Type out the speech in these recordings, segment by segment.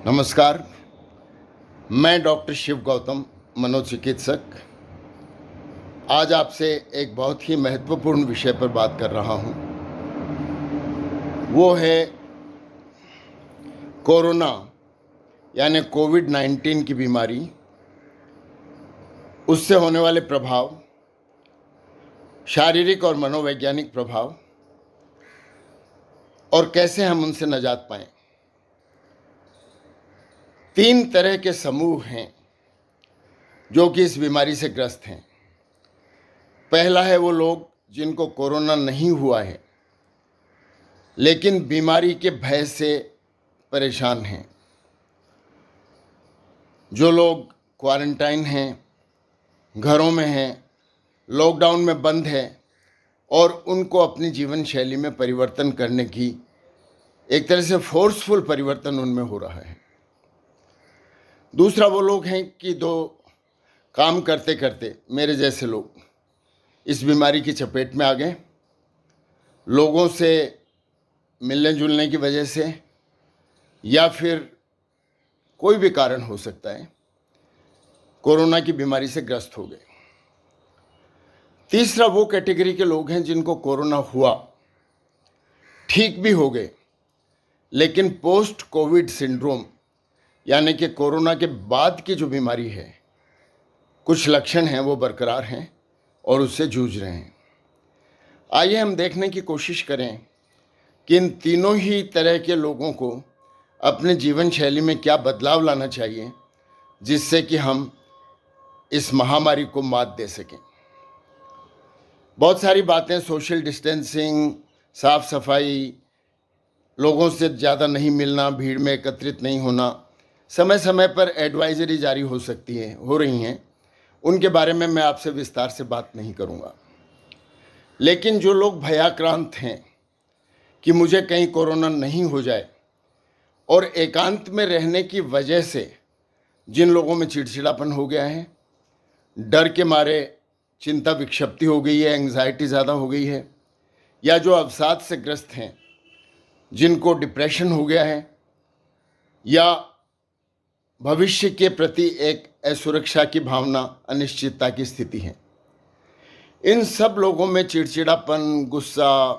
नमस्कार। मैं डॉक्टर शिव गौतम, मनोचिकित्सक, आज आपसे एक बहुत ही महत्वपूर्ण विषय पर बात कर रहा हूँ। वो है कोरोना यानी कोविड-19 की बीमारी, उससे होने वाले प्रभाव, शारीरिक और मनोवैज्ञानिक प्रभाव और कैसे हम उनसे निजात पाएँ। 3 तरह के समूह हैं जो कि इस बीमारी से ग्रस्त हैं। पहला है वो लोग जिनको कोरोना नहीं हुआ है लेकिन बीमारी के भय से परेशान हैं। जो लोग क्वारंटाइन हैं, घरों में हैं, लॉकडाउन में बंद हैं और उनको अपनी जीवन शैली में परिवर्तन करने की एक तरह से फोर्सफुल परिवर्तन उनमें हो रहा है। दूसरा वो लोग हैं कि दो काम करते करते मेरे जैसे लोग इस बीमारी की चपेट में आ गए। लोगों से मिलने जुलने की वजह से या फिर कोई भी कारण हो सकता है, कोरोना की बीमारी से ग्रस्त हो गए। तीसरा वो कैटेगरी के लोग हैं जिनको कोरोना हुआ, ठीक भी हो गए, लेकिन पोस्ट कोविड सिंड्रोम यानी कि कोरोना के बाद की जो बीमारी है, कुछ लक्षण हैं वो बरकरार हैं और उससे जूझ रहे हैं। आइए हम देखने की कोशिश करें कि इन तीनों ही तरह के लोगों को अपने जीवन शैली में क्या बदलाव लाना चाहिए जिससे कि हम इस महामारी को मात दे सकें। बहुत सारी बातें, सोशल डिस्टेंसिंग, साफ सफाई, लोगों से ज़्यादा नहीं मिलना, भीड़ में एकत्रित नहीं होना, समय समय पर एडवाइजरी जारी हो रही हैं। उनके बारे में मैं आपसे विस्तार से बात नहीं करूंगा। लेकिन जो लोग भयाक्रांत हैं कि मुझे कहीं कोरोना नहीं हो जाए और एकांत में रहने की वजह से जिन लोगों में चिड़चिड़ापन हो गया है, डर के मारे चिंता विक्षिप्ति हो गई है, एंग्जाइटी ज़्यादा हो गई है, या जो अवसाद से ग्रस्त हैं, जिनको डिप्रेशन हो गया है, या भविष्य के प्रति एक असुरक्षा की भावना, अनिश्चितता की स्थिति है, इन सब लोगों में चिड़चिड़ापन, गुस्सा,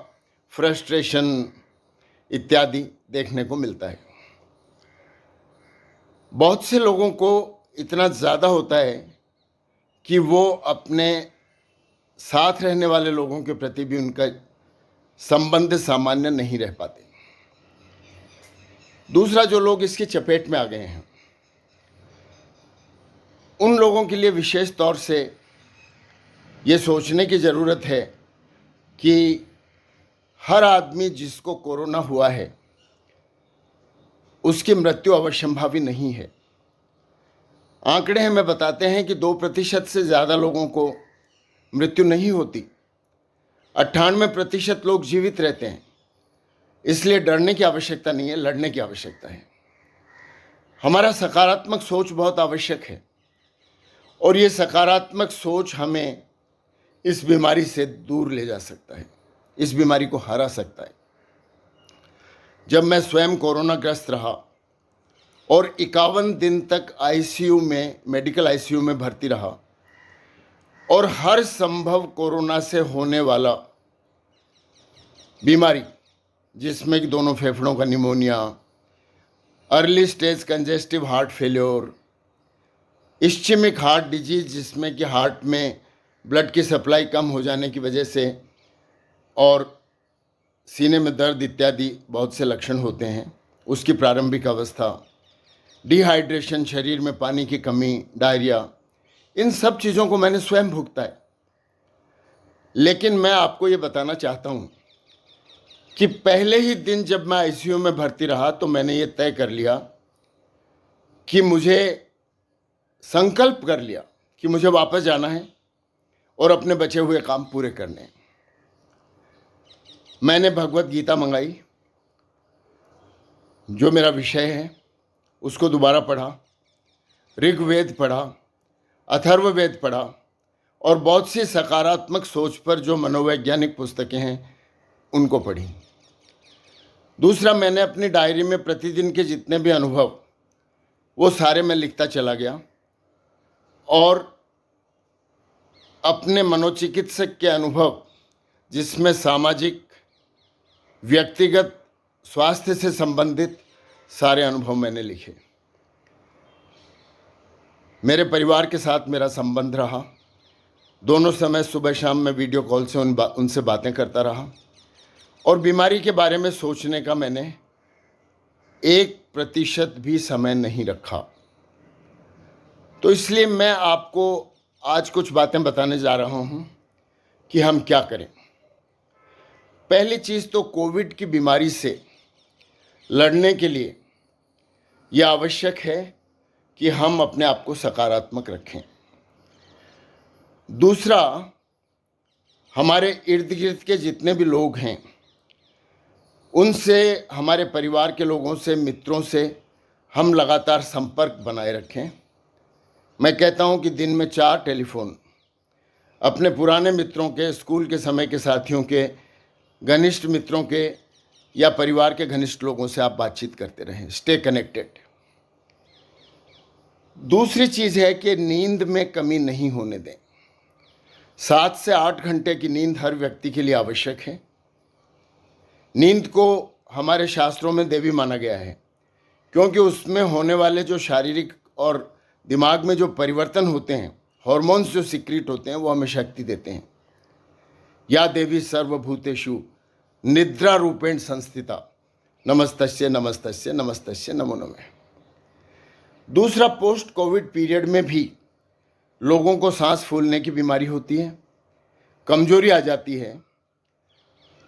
फ्रस्ट्रेशन इत्यादि देखने को मिलता है। बहुत से लोगों को इतना ज़्यादा होता है कि वो अपने साथ रहने वाले लोगों के प्रति भी उनका संबंध सामान्य नहीं रह पाते। दूसरा, जो लोग इसकी चपेट में आ गए हैं, उन लोगों के लिए विशेष तौर से ये सोचने की ज़रूरत है कि हर आदमी जिसको कोरोना हुआ है उसकी मृत्यु अवश्यंभावी नहीं है। आंकड़े हमें बताते हैं कि 2% से ज़्यादा लोगों को मृत्यु नहीं होती, 98% लोग जीवित रहते हैं। इसलिए डरने की आवश्यकता नहीं है, लड़ने की आवश्यकता है। हमारा सकारात्मक सोच बहुत आवश्यक है और ये सकारात्मक सोच हमें इस बीमारी से दूर ले जा सकता है, इस बीमारी को हरा सकता है। जब मैं स्वयं कोरोना ग्रस्त रहा और 51 दिन तक आईसीयू में, मेडिकल आईसीयू में भर्ती रहा और हर संभव कोरोना से होने वाला बीमारी, जिसमें कि दोनों फेफड़ों का pneumonia, early stage congestive heart failure, ischaemic heart disease जिसमें कि हार्ट में ब्लड की सप्लाई कम हो जाने की वजह से और सीने में दर्द इत्यादि बहुत से लक्षण होते हैं, उसकी प्रारंभिक अवस्था, डिहाइड्रेशन, शरीर में पानी की कमी, डायरिया, इन सब चीज़ों को मैंने स्वयं भुगता है। लेकिन मैं आपको ये बताना चाहता हूँ कि पहले ही दिन जब मैं आईसीयू में भर्ती रहा तो मैंने ये तय कर लिया कि मुझे संकल्प कर लिया कि मुझे वापस जाना है और अपने बचे हुए काम पूरे करने हैं। मैंने भगवत गीता मंगाई, जो मेरा विषय है, उसको दोबारा पढ़ा, ऋग्वेद पढ़ा, अथर्ववेद पढ़ा और बहुत सी सकारात्मक सोच पर जो मनोवैज्ञानिक पुस्तकें हैं उनको पढ़ी। दूसरा, मैंने अपनी डायरी में प्रतिदिन के जितने भी अनुभव वो सारे मैं लिखता चला गया और अपने मनोचिकित्सक के अनुभव, जिसमें सामाजिक, व्यक्तिगत, स्वास्थ्य से संबंधित सारे अनुभव मैंने लिखे। मेरे परिवार के साथ मेरा संबंध रहा। दोनों समय सुबह शाम मैं वीडियो कॉल से उनसे बातें करता रहा और बीमारी के बारे में सोचने का मैंने 1% भी समय नहीं रखा। तो इसलिए मैं आपको आज कुछ बातें बताने जा रहा हूं कि हम क्या करें। पहली चीज़ तो कोविड की बीमारी से लड़ने के लिए यह आवश्यक है कि हम अपने आप को सकारात्मक रखें। दूसरा, हमारे इर्द गिर्द के जितने भी लोग हैं उनसे, हमारे परिवार के लोगों से, मित्रों से हम लगातार संपर्क बनाए रखें। मैं कहता हूं कि दिन में 4 टेलीफोन अपने पुराने मित्रों के, स्कूल के समय के साथियों के, घनिष्ठ मित्रों के या परिवार के घनिष्ठ लोगों से आप बातचीत करते रहें। Stay connected. दूसरी चीज़ है कि नींद में कमी नहीं होने दें। 7 से 8 घंटे की नींद हर व्यक्ति के लिए आवश्यक है। नींद को हमारे शास्त्रों में देवी माना गया है, क्योंकि उसमें होने वाले जो शारीरिक और दिमाग में जो परिवर्तन होते हैं, हॉर्मोन्स जो सिक्रीट होते हैं, वो हमें शक्ति देते हैं। या देवी सर्वभूतेषु निद्रा रूपेण संस्थिता, नमस्तस्य नमस्तस्य नमस्तस्य नमो नमः। दूसरा, पोस्ट कोविड पीरियड में भी लोगों को सांस फूलने की बीमारी होती है, कमजोरी आ जाती है।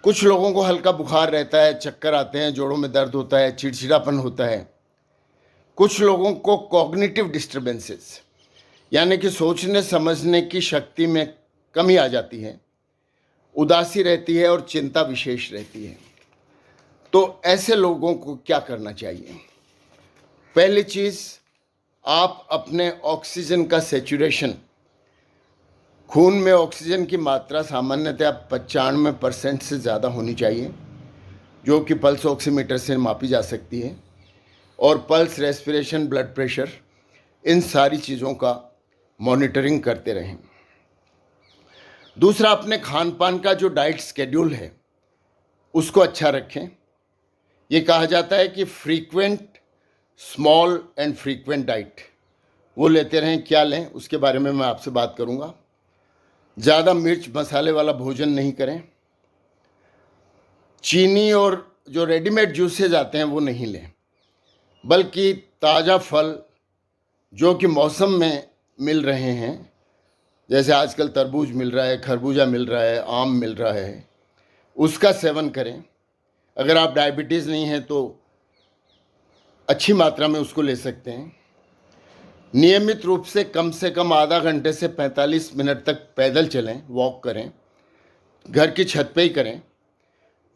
कुछ लोगों को हल्का बुखार रहता है, चक्कर आते हैं, जोड़ों में दर्द होता है, चिड़चिड़ापन होता है। कुछ लोगों को कॉग्निटिव डिस्टर्बेंसेस, यानी कि सोचने समझने की शक्ति में कमी आ जाती है, उदासी रहती है और चिंता विशेष रहती है। तो ऐसे लोगों को क्या करना चाहिए? पहली चीज़, आप अपने ऑक्सीजन का सैचुरेशन, खून में ऑक्सीजन की मात्रा सामान्यतः 95% से ज़्यादा होनी चाहिए, जो कि पल्स ऑक्सीमीटर से मापी जा सकती है। और पल्स, रेस्पिरेशन, ब्लड प्रेशर, इन सारी चीज़ों का मॉनिटरिंग करते रहें। दूसरा, अपने खान पान का जो डाइट स्केड्यूल है उसको अच्छा रखें। ये कहा जाता है कि frequent, small and frequent diet वो लेते रहें। क्या लें उसके बारे में मैं आपसे बात करूंगा। ज़्यादा मिर्च मसाले वाला भोजन नहीं करें। चीनी और जो रेडीमेड जूसेज आते हैं वो नहीं लें, बल्कि ताज़ा फल जो कि मौसम में मिल रहे हैं, जैसे आजकल तरबूज मिल रहा है, खरबूजा मिल रहा है, आम मिल रहा है, उसका सेवन करें। अगर आप डायबिटीज़ नहीं है तो अच्छी मात्रा में उसको ले सकते हैं। नियमित रूप से कम आधा घंटे से 45 मिनट तक पैदल चलें, वॉक करें, घर की छत पे ही करें,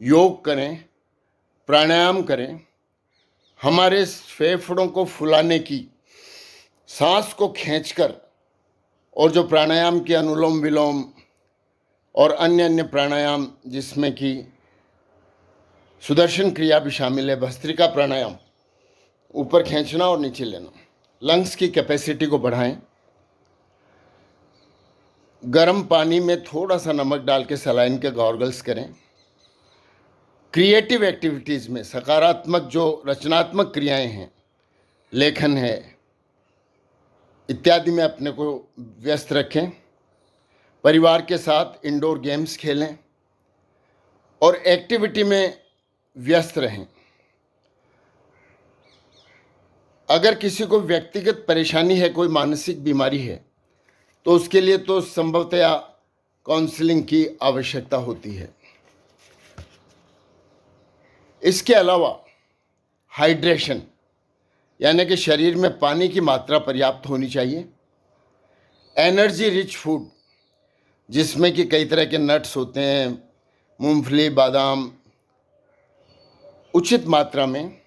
योग करें, प्राणायाम करें। हमारे फेफड़ों को फुलाने की, सांस को खींचकर, और जो प्राणायाम के अनुलोम विलोम और अन्य प्राणायाम जिसमें कि सुदर्शन क्रिया भी शामिल है, भस्त्रिका प्राणायाम, ऊपर खींचना और नीचे लेना, लंग्स की कैपेसिटी को बढ़ाएं। गर्म पानी में थोड़ा सा नमक डाल के सलाइन के गॉर्गल्स करें। क्रिएटिव एक्टिविटीज़ में, सकारात्मक जो रचनात्मक क्रियाएं हैं, लेखन है इत्यादि में अपने को व्यस्त रखें। परिवार के साथ इंडोर गेम्स खेलें और एक्टिविटी में व्यस्त रहें। अगर किसी को व्यक्तिगत परेशानी है, कोई मानसिक बीमारी है, तो उसके लिए तो संभवतया काउंसलिंग की आवश्यकता होती है। इसके अलावा हाइड्रेशन, यानी कि शरीर में पानी की मात्रा पर्याप्त होनी चाहिए। एनर्जी रिच फूड, जिसमें कि कई तरह के नट्स होते हैं, मूंगफली, बादाम, उचित मात्रा में।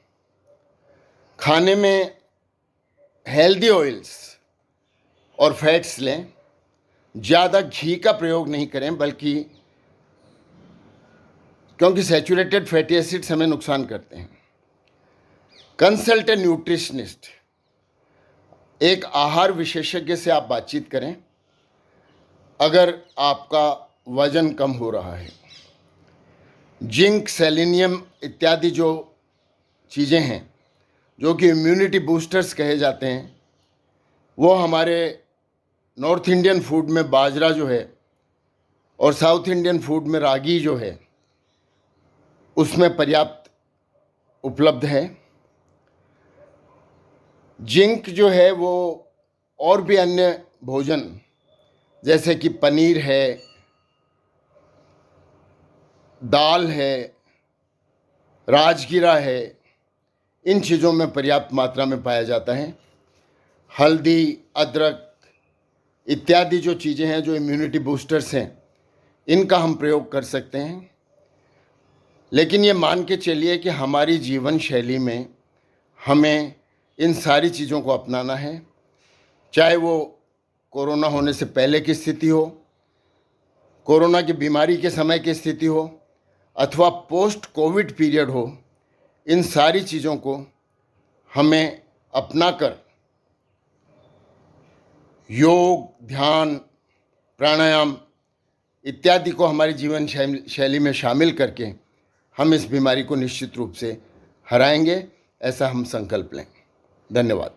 खाने में हेल्दी ऑयल्स और फैट्स लें। ज़्यादा घी का प्रयोग नहीं करें, बल्कि क्योंकि सैचुरेटेड फैटी एसिड्स हमें नुकसान करते हैं। कंसल्ट ए न्यूट्रिशनिस्ट, एक आहार विशेषज्ञ से आप बातचीत करें। अगर आपका वजन कम हो रहा है, जिंक, सेलेनियम इत्यादि जो चीज़ें हैं जो कि इम्यूनिटी बूस्टर्स कहे जाते हैं, वो हमारे नॉर्थ इंडियन फूड में बाजरा जो है और साउथ इंडियन फूड में रागी जो है उसमें पर्याप्त उपलब्ध है। जिंक जो है वो और भी अन्य भोजन जैसे कि पनीर है, दाल है, राजगिरा है, इन चीज़ों में पर्याप्त मात्रा में पाया जाता है। हल्दी, अदरक इत्यादि जो चीज़ें हैं जो इम्यूनिटी बूस्टर्स हैं, इनका हम प्रयोग कर सकते हैं। लेकिन ये मान के चलिए कि हमारी जीवन शैली में हमें इन सारी चीज़ों को अपनाना है, चाहे वो कोरोना होने से पहले की स्थिति हो, कोरोना की बीमारी के समय की स्थिति हो, अथवा पोस्ट कोविड पीरियड हो। इन सारी चीज़ों को हमें अपनाकर योग, ध्यान, प्राणायाम इत्यादि को हमारी जीवन शैली में शामिल करके हम इस बीमारी को निश्चित रूप से हराएंगे, ऐसा हम संकल्प लें। धन्यवाद।